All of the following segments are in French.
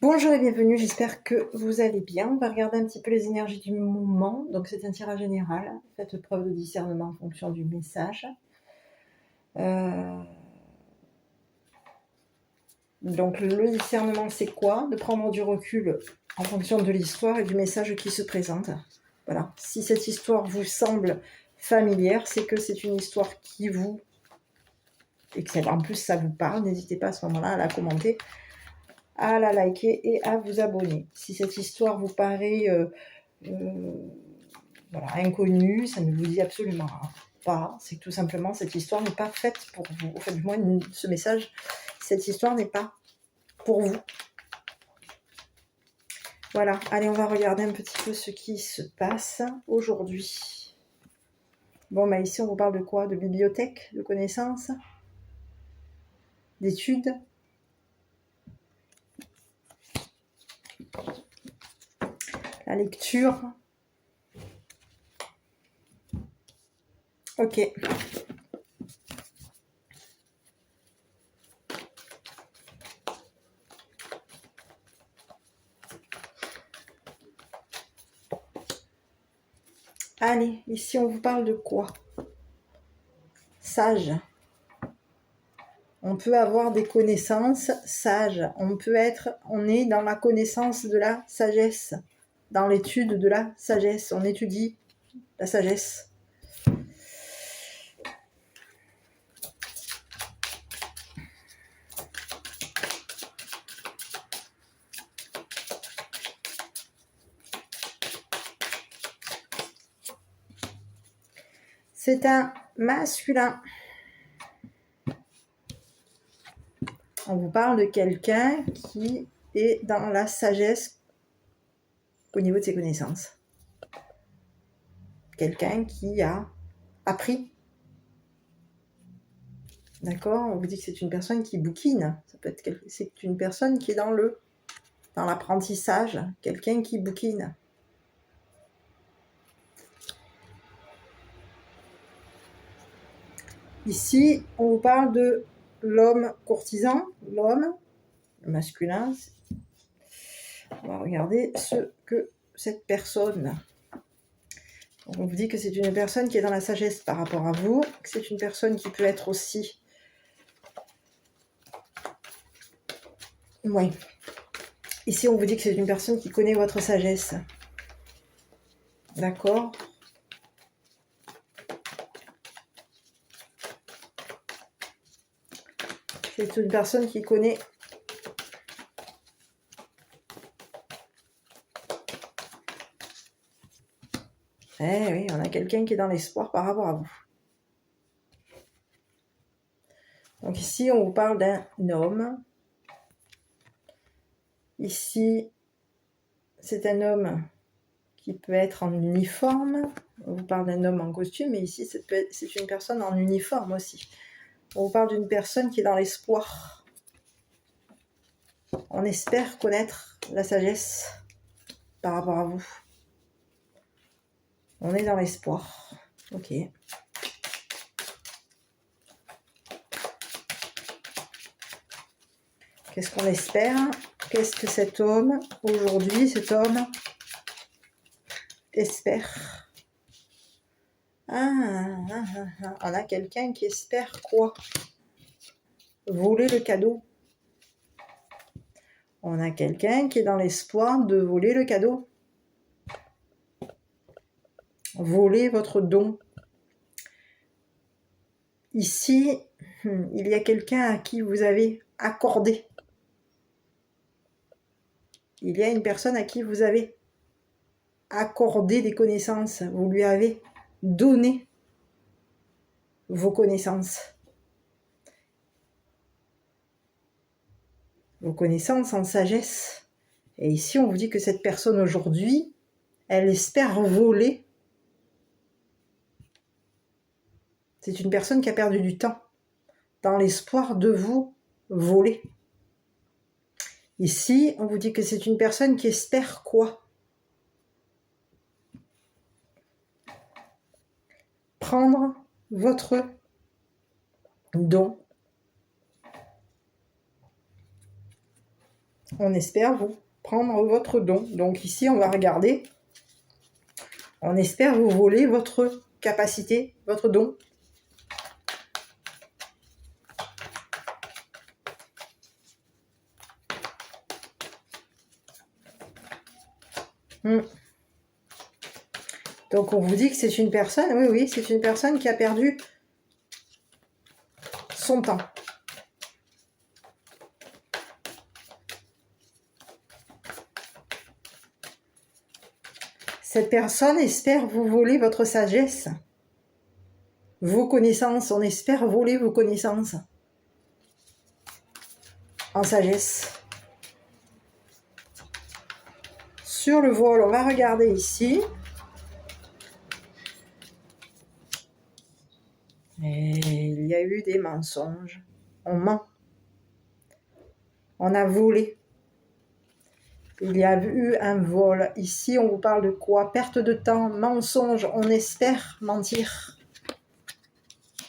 Bonjour et bienvenue, j'espère que vous allez bien. On va regarder un petit peu les énergies du moment. Donc c'est un tirage général. Faites preuve de discernement en fonction du message. Donc le discernement, c'est quoi? De prendre du recul en fonction de l'histoire et du message qui se présente. Voilà. Si cette histoire vous semble familière, c'est que c'est une histoire qui vous... et que en plus ça vous parle. N'hésitez pas à ce moment-là à la commenter, à la liker et à vous abonner. Si cette histoire vous paraît voilà, inconnue, ça ne vous dit absolument pas. C'est que tout simplement, cette histoire n'est pas faite pour vous. En fait, du moins, ce message, cette histoire n'est pas pour vous. Voilà, allez, on va regarder un petit peu ce qui se passe aujourd'hui. Bon, bah ici, on vous parle de quoi? De bibliothèque, de connaissances, d'études. La lecture. Ok. Allez, ici, on vous parle de quoi? Sage. On peut avoir des connaissances sages. On est dans la connaissance de la sagesse. Dans l'étude de la sagesse. On étudie la sagesse. C'est un masculin. On vous parle de quelqu'un qui est dans la sagesse au niveau de ses connaissances. Quelqu'un qui a appris. D'accord? On vous dit que c'est une personne qui bouquine. C'est une personne qui est dans l'apprentissage. Quelqu'un qui bouquine. Ici, on vous parle de l'homme courtisan, l'homme masculin. On va regarder ce que cette personne... On vous dit que c'est une personne qui est dans la sagesse par rapport à vous, que c'est une personne qui peut être aussi... Oui. Ici, on vous dit que c'est une personne qui connaît votre sagesse. D'accord? C'est une personne qui connaît... Eh oui, on a quelqu'un qui est dans l'espoir par rapport à vous. Donc ici, on vous parle d'un homme. Ici, c'est un homme qui peut être en uniforme. On vous parle d'un homme en costume, mais ici, c'est une personne en uniforme aussi. On vous parle d'une personne qui est dans l'espoir. On espère connaître la sagesse par rapport à vous. On est dans l'espoir. Ok. Qu'est-ce qu'on espère? Qu'est-ce que cet homme, aujourd'hui, cet homme espère? On a quelqu'un qui espère quoi? Voler le cadeau. On a quelqu'un qui est dans l'espoir de voler le cadeau. Voler votre don. Ici, il y a quelqu'un à qui vous avez accordé. Il y a une personne à qui vous avez accordé des connaissances. Vous lui avez donné vos connaissances. Vos connaissances en sagesse. Et ici, on vous dit que cette personne aujourd'hui, elle espère voler. C'est une personne qui a perdu du temps dans l'espoir de vous voler. Ici, on vous dit que c'est une personne qui espère quoi? Prendre votre don. On espère vous prendre votre don. Donc ici, on va regarder. On espère vous voler votre capacité, votre don. Donc on vous dit que c'est une personne, oui, c'est une personne qui a perdu son temps. Cette personne espère vous voler votre sagesse, vos connaissances. On espère voler vos connaissances en sagesse. Sur le vol, on va regarder ici. Et il y a eu des mensonges. On ment. On a volé. Il y a eu un vol. Ici, on vous parle de quoi? Perte de temps, mensonge. On espère mentir.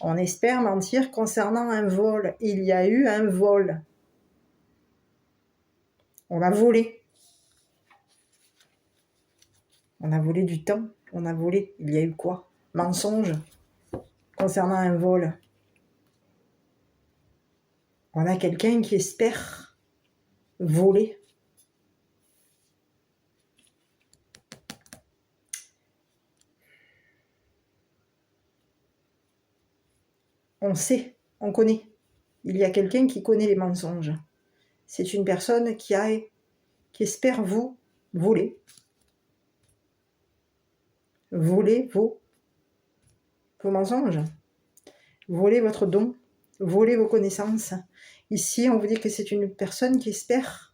On espère mentir concernant un vol. Il y a eu un vol. On a volé. On a volé du temps. On a volé. Il y a eu quoi? Mensonge concernant un vol. On a quelqu'un qui espère voler. On sait, on connaît. Il y a quelqu'un qui connaît les mensonges. C'est une personne qui espère vous voler. Voler vos mensonges. Voler votre don. Voler vos connaissances. Ici, on vous dit que c'est une personne qui espère,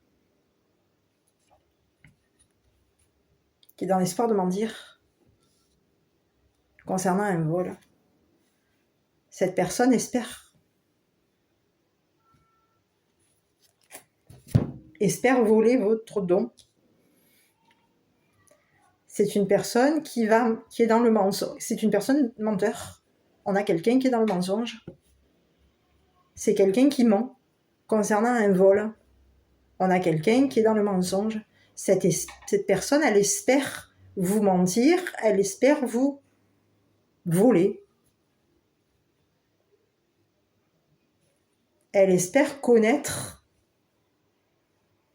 qui est dans l'espoir de mentir concernant un vol. Cette personne espère voler votre don. C'est une personne qui est dans le mensonge. C'est une personne menteur. On a quelqu'un qui est dans le mensonge. C'est quelqu'un qui ment concernant un vol. On a quelqu'un qui est dans le mensonge. Cette personne, elle espère vous mentir, elle espère vous voler. Elle espère connaître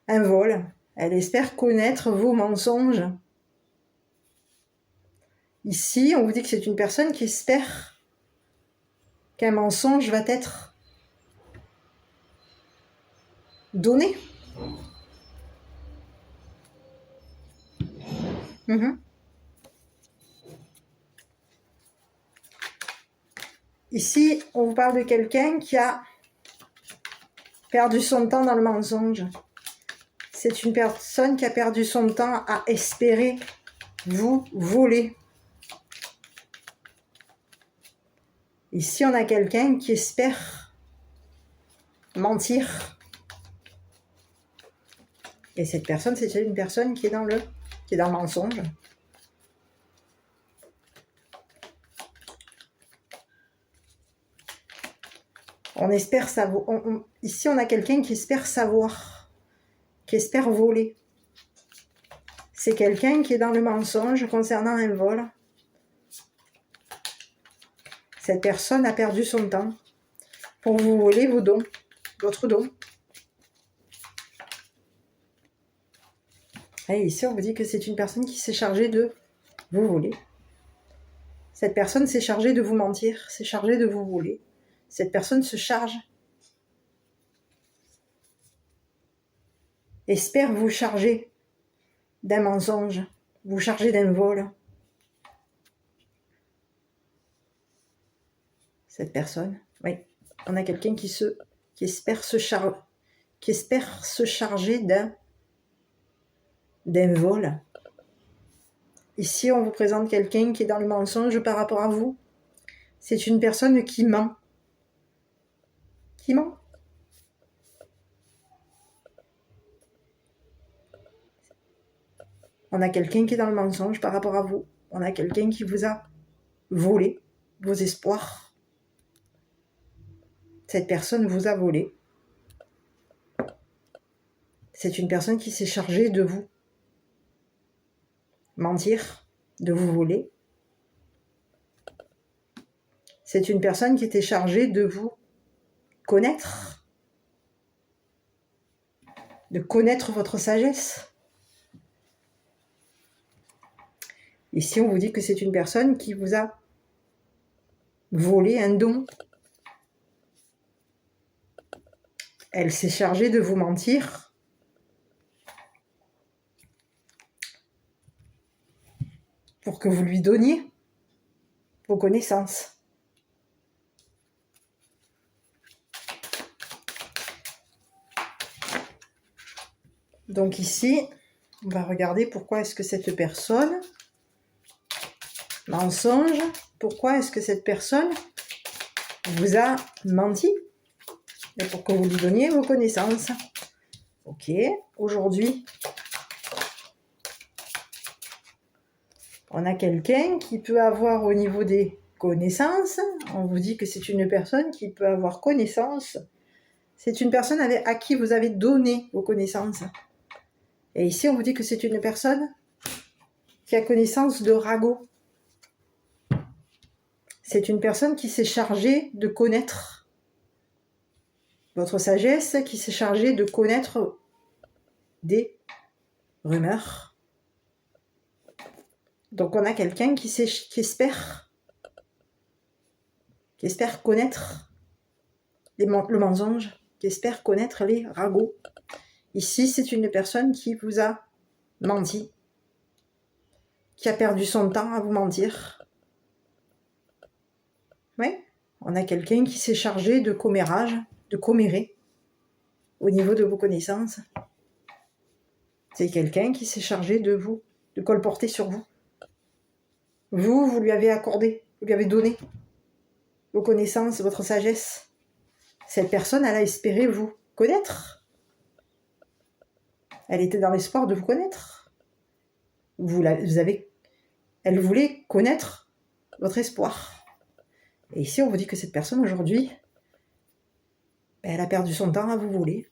un vol. Elle espère connaître vos mensonges. Ici, on vous dit que c'est une personne qui espère qu'un mensonge va être donné. Ici, on vous parle de quelqu'un qui a perdu son temps dans le mensonge. C'est une personne qui a perdu son temps à espérer vous voler. Ici, on a quelqu'un qui espère mentir. Et cette personne, c'est une personne qui est dans le mensonge. On espère savoir. Ici, on a quelqu'un qui espère savoir, qui espère voler. C'est quelqu'un qui est dans le mensonge concernant un vol. Cette personne a perdu son temps pour vous voler vos dons, votre don. Et ici, on vous dit que c'est une personne qui s'est chargée de vous voler. Cette personne s'est chargée de vous mentir, s'est chargée de vous voler. Cette personne se charge, espère vous charger d'un mensonge, vous charger d'un vol. Cette personne, oui, on a quelqu'un qui espère se charger d'un vol. Ici, on vous présente quelqu'un qui est dans le mensonge par rapport à vous. C'est une personne qui ment. Qui ment. On a quelqu'un qui est dans le mensonge par rapport à vous. On a quelqu'un qui vous a volé vos espoirs. Cette personne vous a volé. C'est une personne qui s'est chargée de vous mentir, de vous voler. C'est une personne qui était chargée de vous connaître, de connaître votre sagesse. Ici, on vous dit que c'est une personne qui vous a volé un don. Elle s'est chargée de vous mentir pour que vous lui donniez vos connaissances. Donc ici, on va regarder pourquoi est-ce que cette personne, mensonge, pourquoi est-ce que cette personne vous a menti et pour que vous lui donniez vos connaissances. Ok, aujourd'hui, on a quelqu'un qui peut avoir au niveau des connaissances, on vous dit que c'est une personne qui peut avoir connaissance, c'est une personne à qui vous avez donné vos connaissances. Et ici, on vous dit que c'est une personne qui a connaissance de ragot. C'est une personne qui s'est chargée de connaître votre sagesse, qui s'est chargée de connaître des rumeurs. Donc on a quelqu'un qui espère connaître le mensonge, qui espère connaître les ragots. Ici, c'est une personne qui vous a menti, qui a perdu son temps à vous mentir. Oui, on a quelqu'un qui s'est chargé de commérage, de commérer au niveau de vos connaissances. C'est quelqu'un qui s'est chargé de vous, de colporter sur vous. Vous lui avez accordé, vous lui avez donné vos connaissances, votre sagesse. Cette personne, elle a espéré vous connaître. Elle était dans l'espoir de vous connaître. Elle voulait connaître votre espoir. Et ici, on vous dit que cette personne, aujourd'hui, elle a perdu son temps à vous voler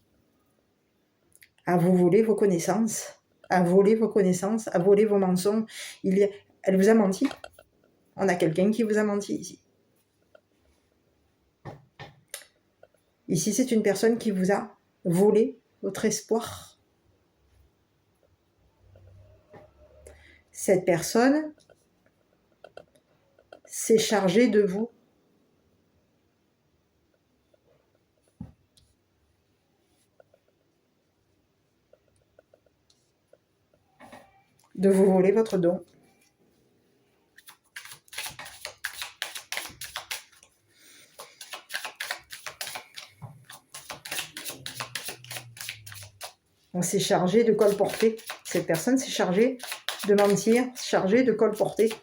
vos connaissances, à voler vos connaissances, à voler vos mensonges. Elle vous a menti. On a quelqu'un qui vous a menti ici. Ici, c'est une personne qui vous a volé votre espoir. Cette personne s'est chargée de vous. De vous voler votre don. On s'est chargé de colporter. Cette personne s'est chargée de mentir, chargée de colporter.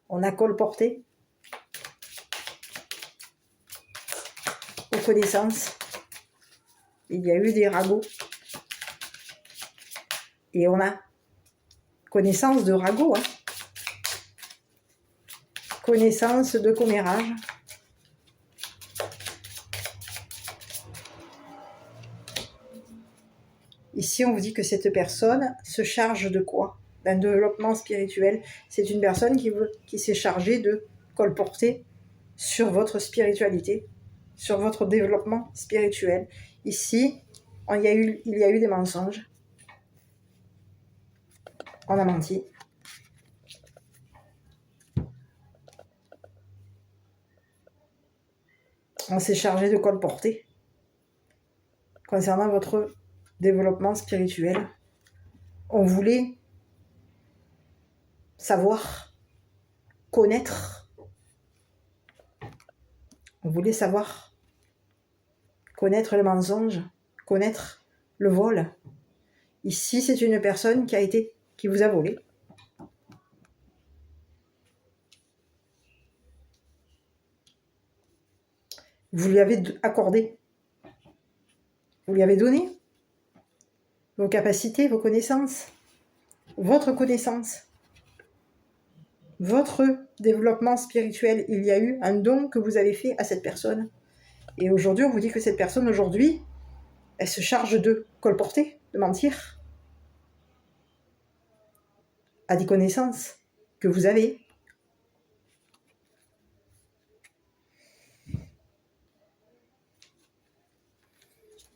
On a colporté aux connaissances. Il y a eu des ragots. Et on a connaissance de ragots. Connaissance de commérage. Ici, on vous dit que cette personne se charge de quoi? D'un développement spirituel. C'est une personne qui s'est chargée de colporter sur votre spiritualité, sur votre développement spirituel. Ici, il y a eu des mensonges. On a menti. On s'est chargé de colporter concernant votre développement spirituel. On voulait savoir, connaître. On voulait savoir, connaître le mensonge, connaître le vol. Ici, c'est une personne qui vous a volé. Vous lui avez accordé, vous lui avez donné vos capacités, vos connaissances, votre connaissance, votre développement spirituel. Il y a eu un don que vous avez fait à cette personne. Et aujourd'hui, on vous dit que cette personne, aujourd'hui, elle se charge de colporter, de mentir à des connaissances que vous avez.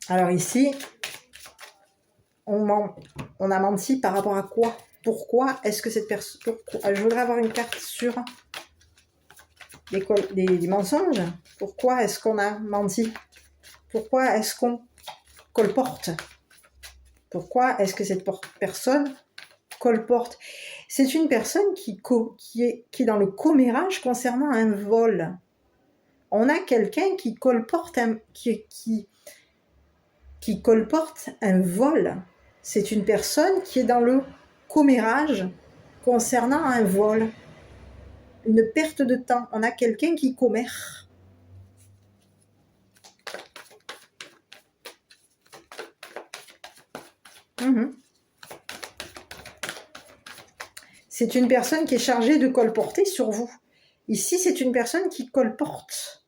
Alors ici, on a menti par rapport à quoi? Pourquoi est-ce que cette personne... Je voudrais avoir une carte sur des mensonges. Pourquoi est-ce qu'on a menti? Pourquoi est-ce qu'on colporte? Pourquoi est-ce que cette personne colporte? C'est une personne qui est dans le commérage concernant un vol. On a quelqu'un qui colporte qui colporte un vol. C'est une personne qui est dans le commérage concernant un vol. Une perte de temps. On a quelqu'un qui commère. C'est une personne qui est chargée de colporter sur vous. Ici, c'est une personne qui colporte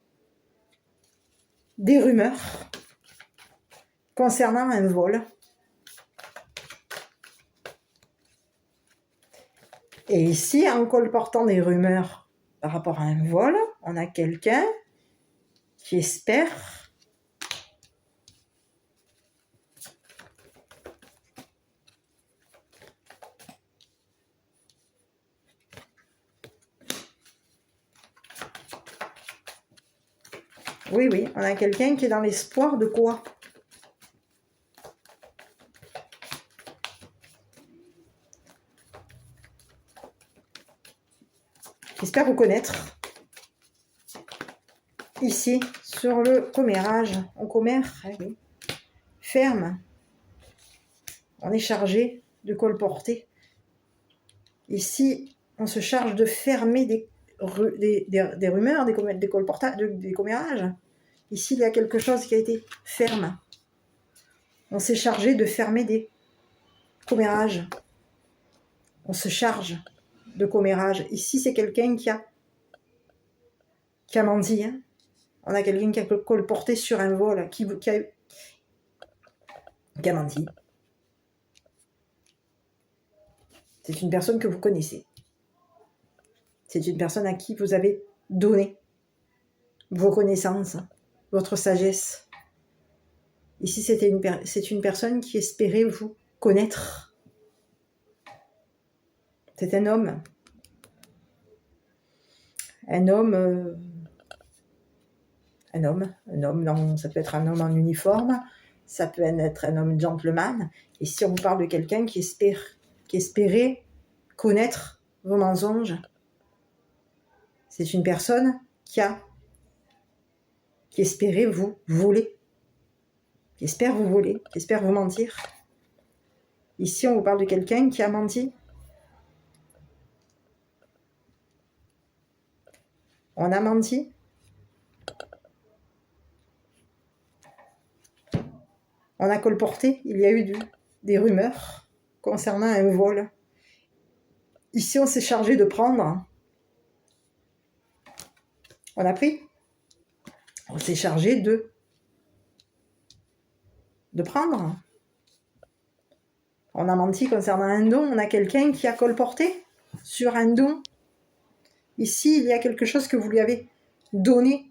des rumeurs concernant un vol. Et ici, en colportant des rumeurs par rapport à un vol, on a quelqu'un qui espère oui, on a quelqu'un qui est dans l'espoir de quoi? J'espère vous connaître. Ici, sur le commérage, on commère, oui. Ferme. On est chargé de colporter. Ici, on se charge de fermer des rumeurs, des commérages. Ici, il y a quelque chose qui a été ferme. On s'est chargé de fermer des commérages. On se charge de commérage. Ici, c'est quelqu'un qui a menti. Hein. On a quelqu'un qui a colporté sur un vol, qui a menti. C'est une personne que vous connaissez. C'est une personne à qui vous avez donné vos connaissances, votre sagesse. Ici, c'est une personne qui espérait vous connaître. C'est un homme. Un homme, ça peut être un homme en uniforme, ça peut être un homme gentleman. Et si on vous parle de quelqu'un qui espérait connaître vos mensonges, c'est une personne qui espérait vous voler, qui espère vous voler, qui espère vous mentir. Ici, on vous parle de quelqu'un qui a menti. On a menti. On a colporté. Il y a eu des rumeurs concernant un vol. Ici, on s'est chargé de prendre. On a pris. On s'est chargé de prendre. On a menti concernant un don. On a quelqu'un qui a colporté sur un don. Ici, il y a quelque chose que vous lui avez donné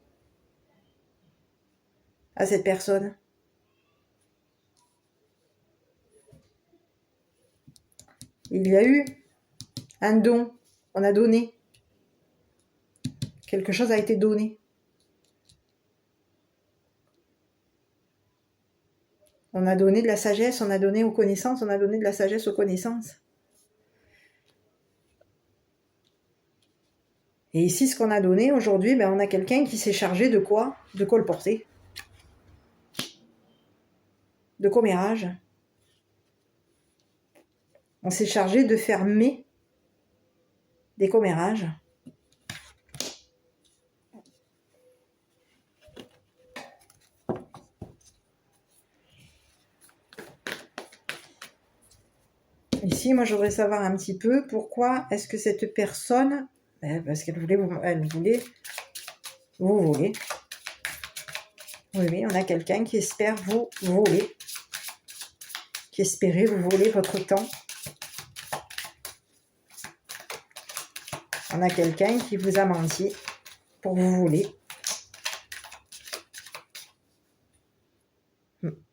à cette personne. Il y a eu un don. On a donné. Quelque chose a été donné. On a donné de la sagesse, on a donné aux connaissances, on a donné de la sagesse aux connaissances. Et ici, ce qu'on a donné aujourd'hui, on a quelqu'un qui s'est chargé de quoi? De colporter. De commérage. On s'est chargé de fermer des commérages. Ici, moi, je voudrais savoir un petit peu pourquoi est-ce que cette personne... Parce qu'elle voulait vous voler. Oui, oui, on a quelqu'un qui espère vous voler, qui espérait vous voler votre temps. On a quelqu'un qui vous a menti pour vous voler.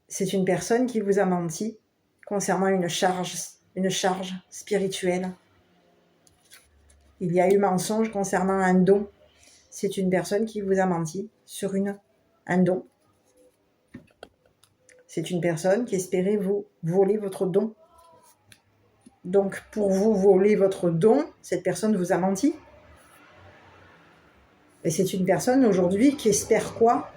C'est une personne qui vous a menti concernant une charge spirituelle. Il y a eu mensonge concernant un don. C'est une personne qui vous a menti sur un don. C'est une personne qui espérait vous voler votre don. Donc, pour vous voler votre don, cette personne vous a menti. Et c'est une personne aujourd'hui qui espère quoi?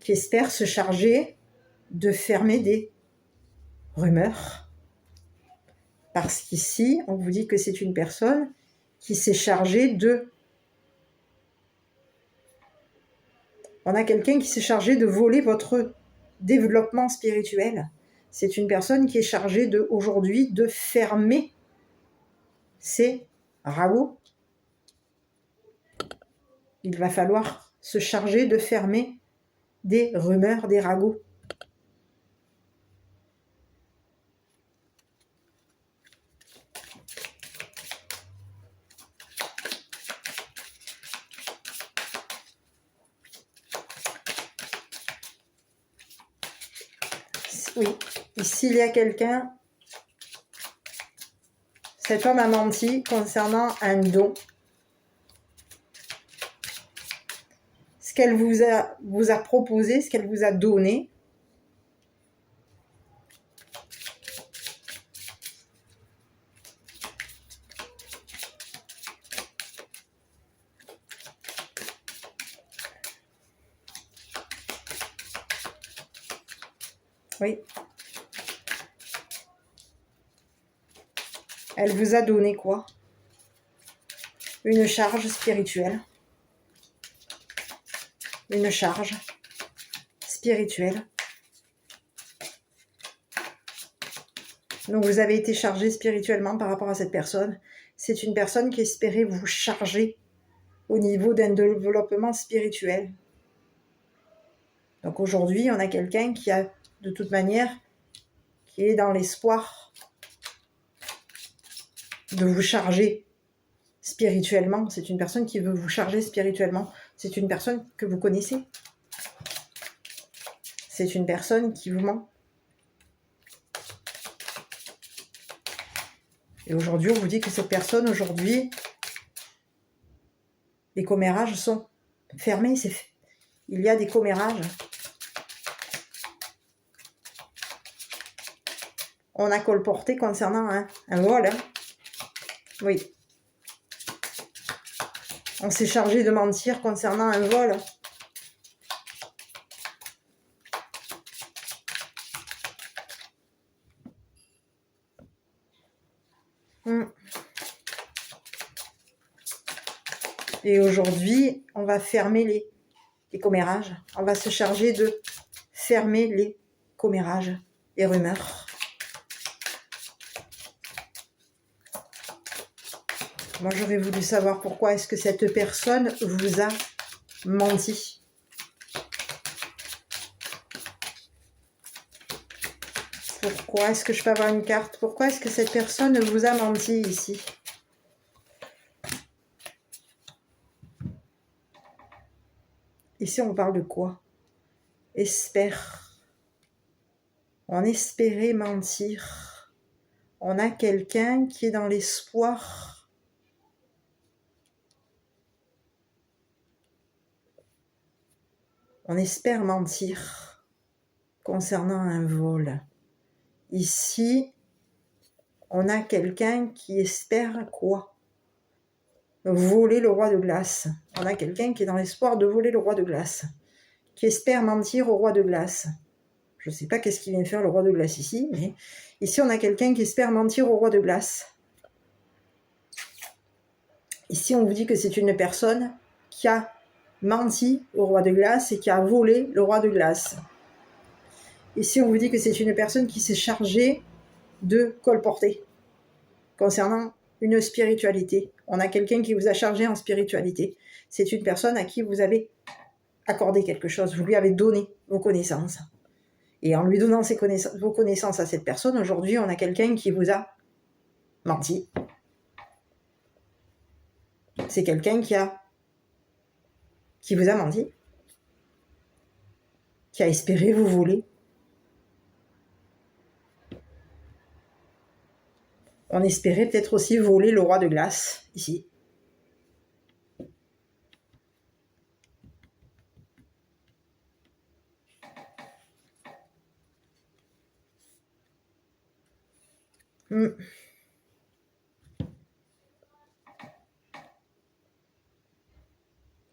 Qui espère se charger de fermer des rumeurs. Parce qu'ici, on vous dit que c'est une personne qui s'est chargée de... On a quelqu'un qui s'est chargé de voler votre développement spirituel. C'est une personne qui est chargée aujourd'hui de fermer ces ragots. Il va falloir se charger de fermer des rumeurs, des ragots. Oui, ici il y a quelqu'un, cet homme a menti concernant un don. Ce qu'elle vous a proposé, ce qu'elle vous a donné. Oui. Elle vous a donné quoi? Une charge spirituelle. Une charge spirituelle. Donc vous avez été chargé spirituellement par rapport à cette personne. C'est une personne qui espérait vous charger au niveau d'un développement spirituel. Donc aujourd'hui, on a quelqu'un qui a, de toute manière, qui est dans l'espoir de vous charger spirituellement. C'est une personne qui veut vous charger spirituellement. C'est une personne que vous connaissez. C'est une personne qui vous ment. Et aujourd'hui, on vous dit que cette personne, aujourd'hui, les commérages sont fermés. Il y a des commérages. On a colporté concernant un vol. Hein. Oui. On s'est chargé de mentir concernant un vol. Et aujourd'hui, on va fermer les commérages. On va se charger de fermer les commérages, les rumeurs. Moi, j'aurais voulu savoir pourquoi est-ce que cette personne vous a menti. Pourquoi est-ce que je peux avoir une carte? Pourquoi est-ce que cette personne vous a menti ici? Ici, on parle de quoi? Espère. On espérait mentir. On a quelqu'un qui est dans l'espoir. On espère mentir concernant un vol. Ici, on a quelqu'un qui espère quoi? Voler le roi de glace. On a quelqu'un qui est dans l'espoir de voler le roi de glace. Qui espère mentir au roi de glace. Je ne sais pas qu'est-ce qu'il vient faire le roi de glace ici, mais ici on a quelqu'un qui espère mentir au roi de glace. Ici on vous dit que c'est une personne qui a menti au roi de glace et qui a volé le roi de glace. Ici on vous dit que c'est une personne qui s'est chargée de colporter concernant une spiritualité. On a quelqu'un qui vous a chargé en spiritualité. C'est une personne à qui vous avez accordé quelque chose, vous lui avez donné vos connaissances. Et en lui donnant vos connaissances à cette personne, aujourd'hui, on a quelqu'un qui vous a menti. C'est quelqu'un qui vous a menti, qui a espéré vous voler. On espérait peut-être aussi voler le roi de glace, ici.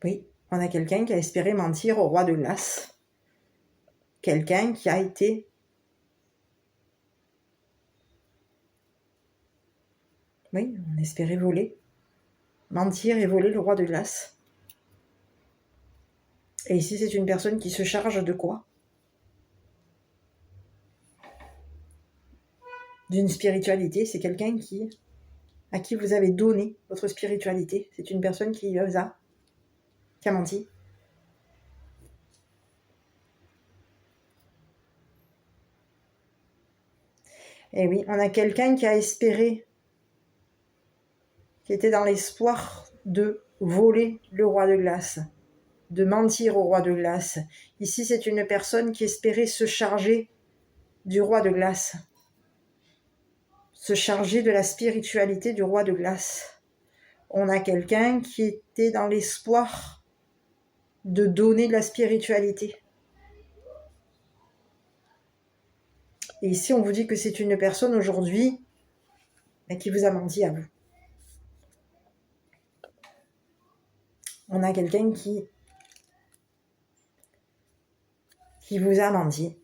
Oui, on a quelqu'un qui a espéré mentir au roi de glace. Quelqu'un qui a été... Oui, on espérait voler. Mentir et voler le roi de glace. Et ici, c'est une personne qui se charge de quoi? D'une spiritualité. C'est quelqu'un à qui vous avez donné votre spiritualité. C'est une personne qui a menti. Et oui, on a quelqu'un qui a espéré, qui était dans l'espoir de voler le roi de glace, de mentir au roi de glace. Ici, c'est une personne qui espérait se charger du roi de glace, se charger de la spiritualité du roi de glace. On a quelqu'un qui était dans l'espoir de donner de la spiritualité. Et ici, on vous dit que c'est une personne aujourd'hui qui vous a menti à vous. On a quelqu'un qui vous a menti.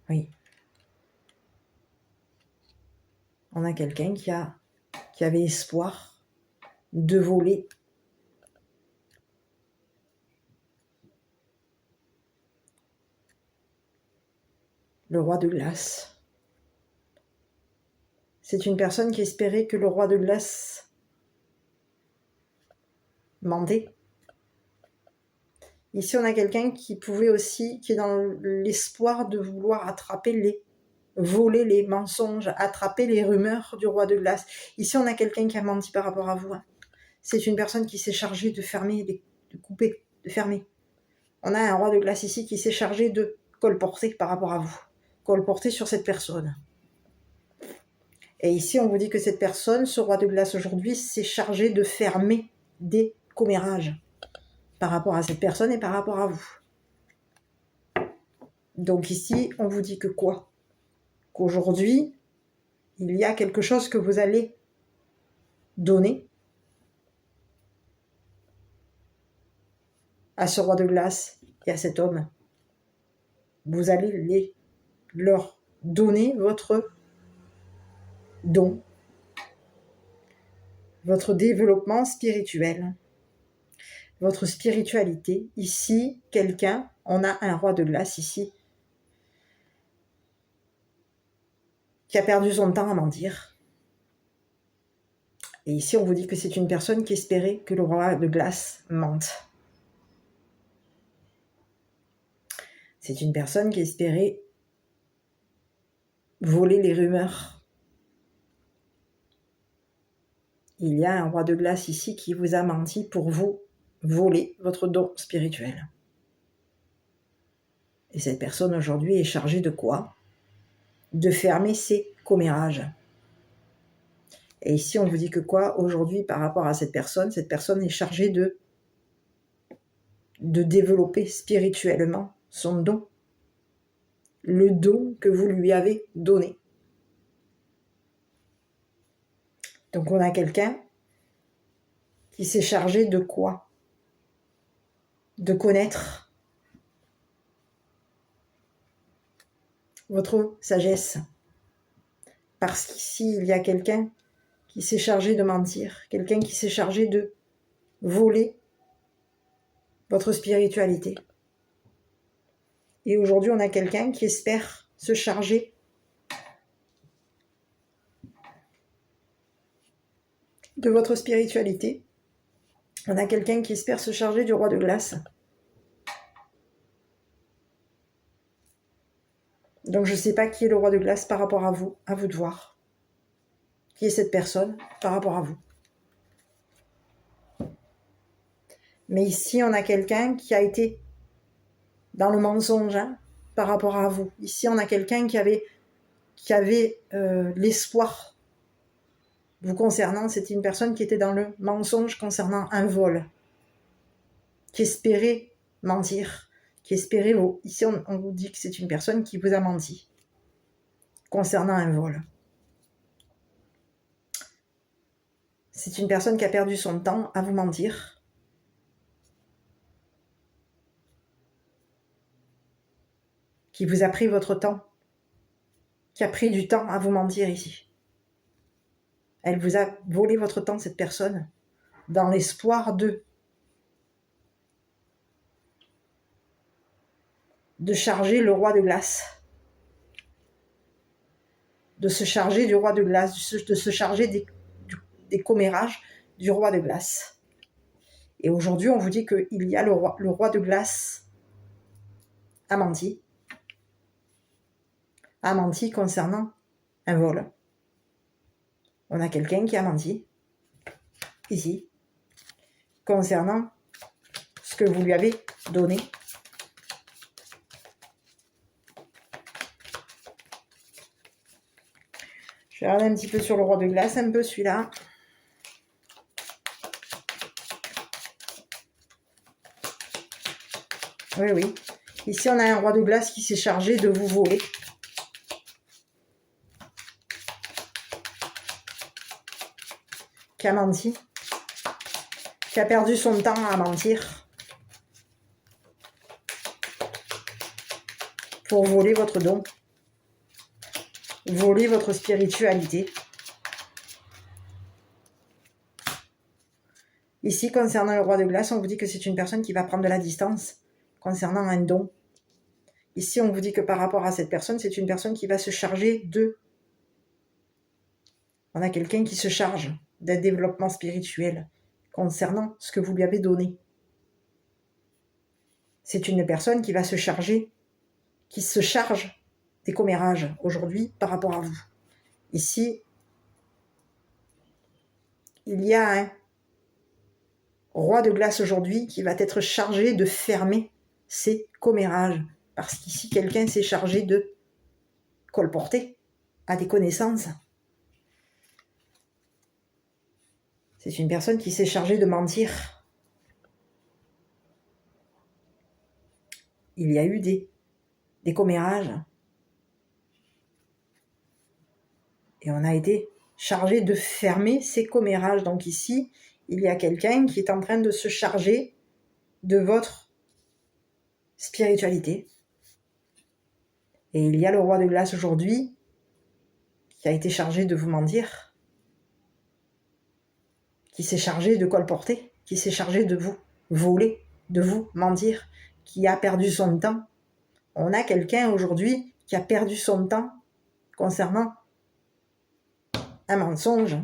Oui. On a quelqu'un qui avait espoir de voler le roi de glace. C'est une personne qui espérait que le roi de glace mentait. Ici, on a quelqu'un qui est dans l'espoir de vouloir voler les mensonges, attraper les rumeurs du roi de glace. Ici, on a quelqu'un qui a menti par rapport à vous. C'est une personne qui s'est chargée de fermer, de couper, de fermer. On a un roi de glace ici qui s'est chargé de colporter par rapport à vous. Colporter sur cette personne. Et ici, on vous dit que cette personne, ce roi de glace aujourd'hui, s'est chargé de fermer des commérages par rapport à cette personne et par rapport à vous. Donc ici, on vous dit que quoi? Qu'aujourd'hui, il y a quelque chose que vous allez donner à ce roi de glace et à cet homme. Vous allez leur donner votre don, votre développement spirituel, votre spiritualité. Ici, on a un roi de glace ici, qui a perdu son temps à mentir. Et ici, on vous dit que c'est une personne qui espérait que le roi de glace mente. C'est une personne qui espérait voler les rumeurs. Il y a un roi de glace ici qui vous a menti pour vous voler votre don spirituel. Et cette personne aujourd'hui est chargée de quoi? De fermer ses commérages. Et ici, on vous dit que quoi? Aujourd'hui, par rapport à cette personne est chargée de développer spirituellement son don. Le don que vous lui avez donné. Donc, on a quelqu'un qui s'est chargé de quoi? De connaître votre sagesse. Parce qu'ici, il y a quelqu'un qui s'est chargé de mentir, quelqu'un qui s'est chargé de voler votre spiritualité. Et aujourd'hui, on a quelqu'un qui espère se charger de votre spiritualité. On a quelqu'un qui espère se charger du roi de glace. Donc je ne sais pas qui est le roi de glace par rapport à vous de voir. Qui est cette personne par rapport à vous. Mais ici, on a quelqu'un qui a été dans le mensonge par rapport à vous. Ici, on a quelqu'un qui avait l'espoir vous concernant. C'était une personne qui était dans le mensonge concernant un vol, qui espérait mentir, qui espérait... Ici, on vous dit que c'est une personne qui vous a menti concernant un vol. C'est une personne qui a perdu son temps à vous mentir. Qui vous a pris votre temps. Qui a pris du temps à vous mentir ici. Elle vous a volé votre temps, cette personne, dans l'espoir de charger le roi de glace. De se charger du roi de glace, de se charger des commérages du roi de glace. Et aujourd'hui, on vous dit qu'il y a le roi de glace a menti. A menti concernant un vol. On a quelqu'un qui a menti, ici, concernant ce que vous lui avez donné. Je vais regarder un petit peu sur le roi de glace, un peu celui-là. Oui, oui. Ici, on a un roi de glace qui s'est chargé de vous voler. Qui a menti. Qui a perdu son temps à mentir. Pour voler votre don. Voler votre spiritualité. Ici, concernant le roi de glace, on vous dit que c'est une personne qui va prendre de la distance concernant un don. Ici, on vous dit que par rapport à cette personne, c'est une personne qui va se charger de... On a quelqu'un qui se charge d'un développement spirituel concernant ce que vous lui avez donné. C'est une personne qui va se charger, qui se charge des commérages aujourd'hui par rapport à vous. Ici, il y a un roi de glace aujourd'hui qui va être chargé de fermer ses commérages. Parce qu'ici, quelqu'un s'est chargé de colporter à des connaissances. C'est une personne qui s'est chargée de mentir. Il y a eu des commérages. Et on a été chargé de fermer ces commérages. Donc ici, il y a quelqu'un qui est en train de se charger de votre spiritualité. Et il y a le roi de glace aujourd'hui qui a été chargé de vous mentir, qui s'est chargé de colporter, qui s'est chargé de vous voler, de vous mentir, qui a perdu son temps. On a quelqu'un aujourd'hui qui a perdu son temps concernant un mensonge,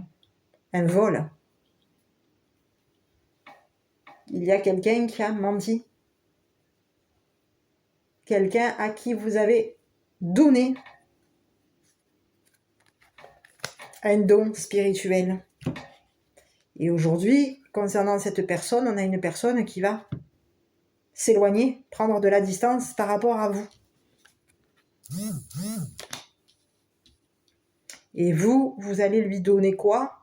un vol. Il y a quelqu'un qui a menti. Quelqu'un à qui vous avez donné un don spirituel. Et aujourd'hui, concernant cette personne, on a une personne qui va s'éloigner, prendre de la distance par rapport à vous. Et vous allez lui donner quoi?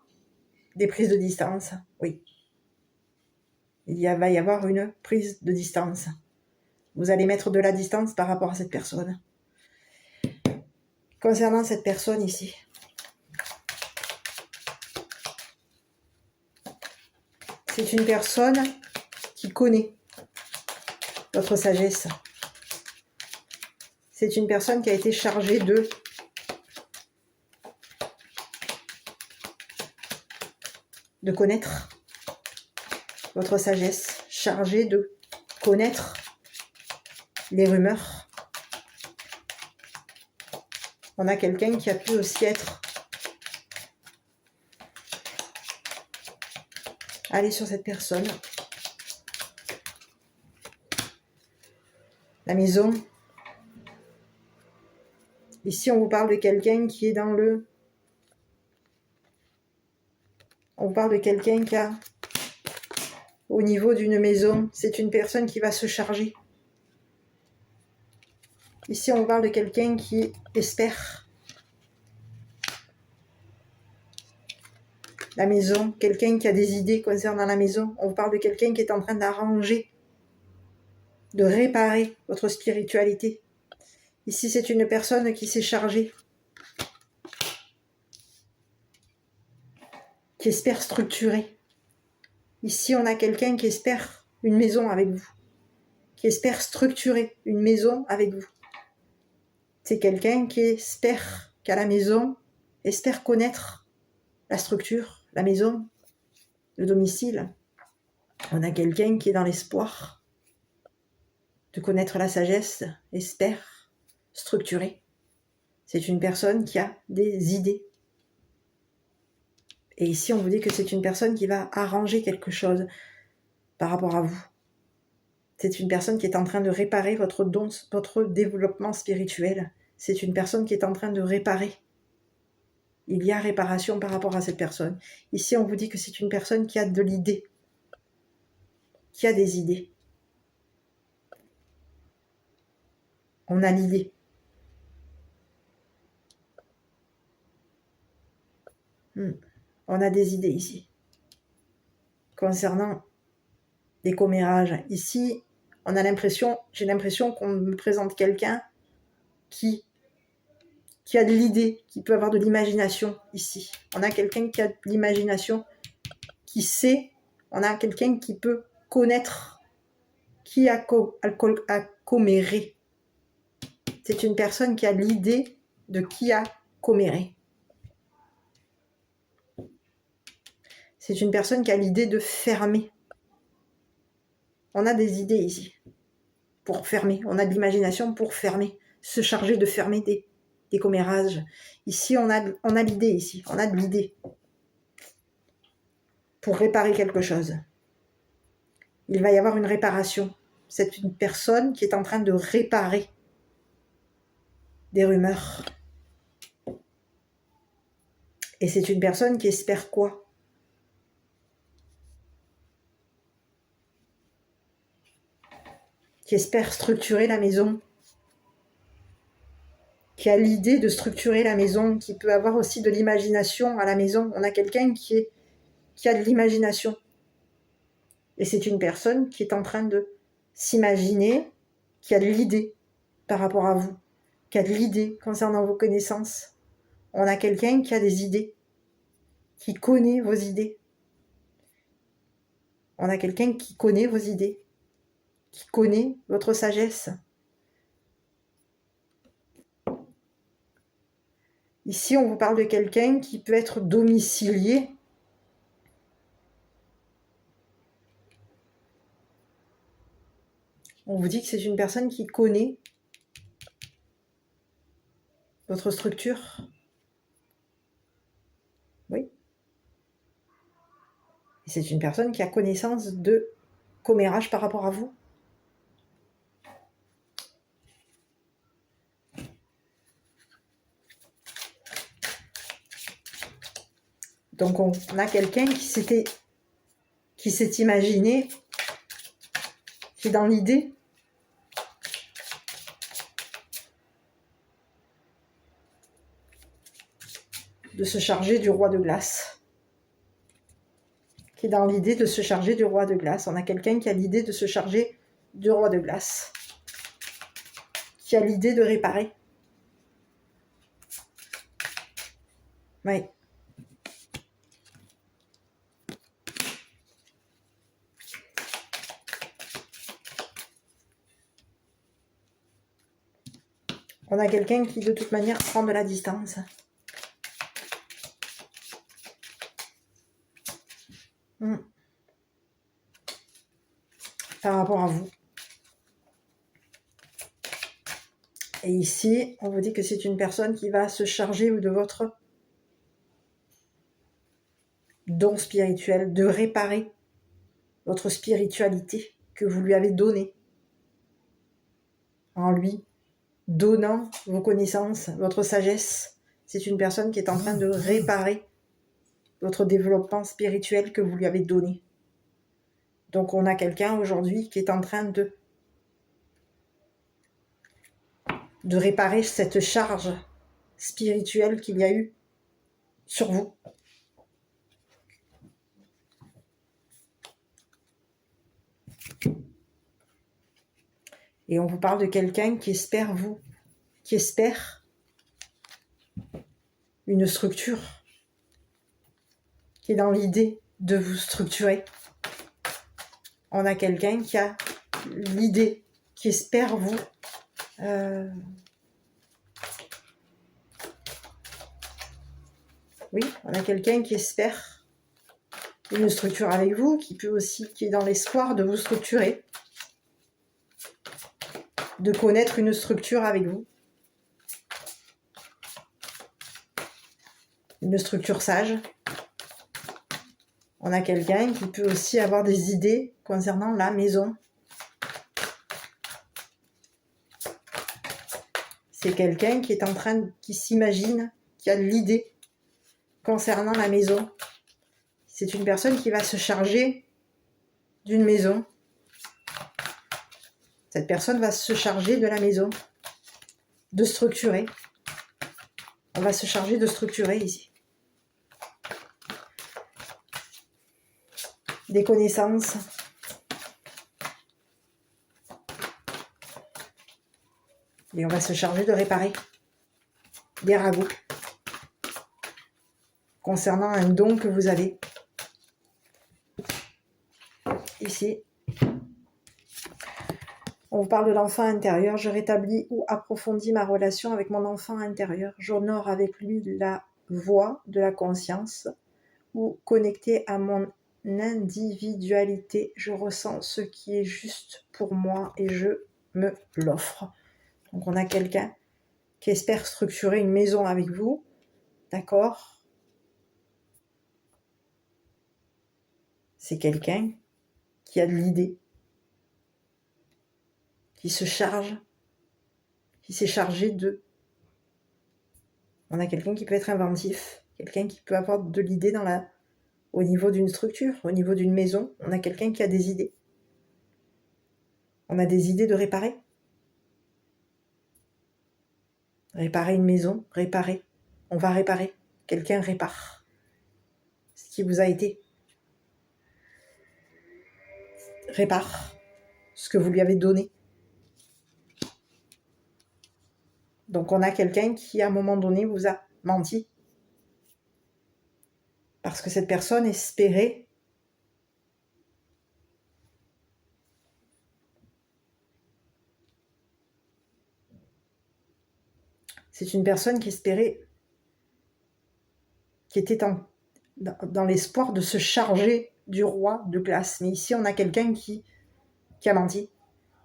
Des prises de distance, oui. Va y avoir une prise de distance. Vous allez mettre de la distance par rapport à cette personne. Concernant cette personne ici, c'est une personne qui connaît votre sagesse. C'est une personne qui a été chargée de connaître votre sagesse, chargée de connaître les rumeurs. On a quelqu'un qui a pu aussi être allé sur cette personne. La maison. Ici, on vous parle de quelqu'un qui est dans le... On vous parle de quelqu'un qui a... Au niveau d'une maison, c'est une personne qui va se charger. Ici, on vous parle de quelqu'un qui espère. La maison, quelqu'un qui a des idées concernant la maison. On vous parle de quelqu'un qui est en train d'arranger, de réparer votre spiritualité. Ici, c'est une personne qui s'est chargée, qui espère structurer. Ici, on a quelqu'un qui espère une maison avec vous, qui espère structurer une maison avec vous. C'est quelqu'un qui espère qu'à la maison, espère connaître la structure, la maison, le domicile. On a quelqu'un qui est dans l'espoir de connaître la sagesse, espère structurer. C'est une personne qui a des idées. Et ici, on vous dit que c'est une personne qui va arranger quelque chose par rapport à vous. C'est une personne qui est en train de réparer votre développement spirituel. C'est une personne qui est en train de réparer. Il y a réparation par rapport à cette personne. Ici, on vous dit que c'est une personne qui a de l'idée, qui a des idées. On a l'idée. On a des idées ici. Concernant les commérages, ici, on a l'impression, j'ai l'impression qu'on me présente quelqu'un qui a de l'idée, qui peut avoir de l'imagination ici. On a quelqu'un qui a de l'imagination, qui sait, on a quelqu'un qui peut connaître qui a comméré. C'est une personne qui a l'idée de qui a comméré. C'est une personne qui a l'idée de fermer. On a des idées ici pour fermer. On a de l'imagination pour fermer, se charger de fermer des commérages. Ici, on a l'idée ici. On a de l'idée pour réparer quelque chose. Il va y avoir une réparation. C'est une personne qui est en train de réparer des rumeurs. Et c'est une personne qui espère quoi ? Qui espère structurer la maison, qui a l'idée de structurer la maison, qui peut avoir aussi de l'imagination à la maison. On a quelqu'un qui a de l'imagination. Et c'est une personne qui est en train de s'imaginer, qui a de l'idée par rapport à vous, qui a de l'idée concernant vos connaissances. On a quelqu'un qui a des idées, qui connaît vos idées. On a quelqu'un qui connaît vos idées, qui connaît votre sagesse. Ici, on vous parle de quelqu'un qui peut être domicilié. On vous dit que c'est une personne qui connaît votre structure. Oui. Et c'est une personne qui a connaissance de commérage par rapport à vous. Donc on a quelqu'un qui s'est imaginé, qui est dans l'idée de se charger du roi de glace. Qui est dans l'idée de se charger du roi de glace. On a quelqu'un qui a l'idée de se charger du roi de glace. Qui a l'idée de réparer. Oui. On a quelqu'un qui, de toute manière, prend de la distance. Par rapport à vous. Et ici, on vous dit que c'est une personne qui va se charger de votre don spirituel, de réparer votre spiritualité que vous lui avez donnée en lui, donnant vos connaissances, votre sagesse. C'est une personne qui est en train de réparer votre développement spirituel que vous lui avez donné. Donc on a quelqu'un aujourd'hui qui est en train de réparer cette charge spirituelle qu'il y a eu sur vous. Et on vous parle de quelqu'un qui espère une structure, qui est dans l'idée de vous structurer. On a quelqu'un qui a l'idée, qui espère vous oui, on a quelqu'un qui espère une structure avec vous, qui est dans l'espoir de vous structurer, de connaître une structure avec vous. Une structure sage. On a quelqu'un qui peut aussi avoir des idées concernant la maison. C'est quelqu'un qui est en train, qui s'imagine, qui a l'idée concernant la maison. C'est une personne qui va se charger d'une maison. Cette personne va se charger de la maison, de structurer. On va se charger de structurer ici. Des connaissances. Et on va se charger de réparer des ragots concernant un don que vous avez. Ici, on vous parle de l'enfant intérieur. Je rétablis ou approfondis ma relation avec mon enfant intérieur. J'honore avec lui la voix de la conscience ou connecté à mon individualité. Je ressens ce qui est juste pour moi et je me l'offre. Donc on a quelqu'un qui espère structurer une maison avec vous. D'accord ? C'est quelqu'un qui a de l'idée, qui se charge, qui s'est chargé de... On a quelqu'un qui peut être inventif, quelqu'un qui peut avoir de l'idée au niveau d'une structure, au niveau d'une maison. On a quelqu'un qui a des idées. On a des idées de réparer. Réparer une maison, réparer. On va réparer. Quelqu'un répare ce qui vous a été. Répare ce que vous lui avez donné. Donc on a quelqu'un qui à un moment donné vous a menti. Parce que cette personne espérait c'est une personne qui espérait, qui était dans l'espoir de se charger du roi de glace. Mais ici on a quelqu'un qui a menti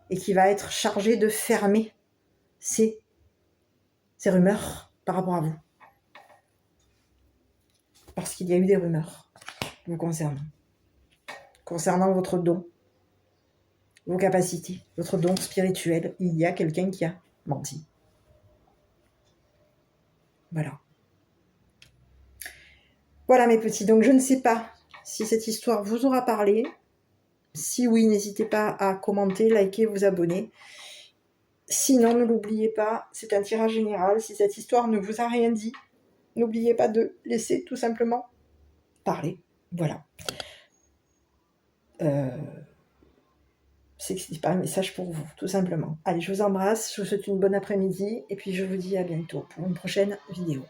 et qui va être chargé de fermer ces rumeurs par rapport à vous. Parce qu'il y a eu des rumeurs vous concernant votre don, vos capacités, votre don spirituel. Il y a quelqu'un qui a menti. Voilà. Voilà mes petits, donc je ne sais pas si cette histoire vous aura parlé. Si oui, n'hésitez pas à commenter, liker, vous abonner. Sinon, ne l'oubliez pas, c'est un tirage général. Si cette histoire ne vous a rien dit, n'oubliez pas de laisser tout simplement parler. Voilà. C'est pas un message pour vous, tout simplement. Allez, je vous embrasse, je vous souhaite une bonne après-midi et puis je vous dis à bientôt pour une prochaine vidéo.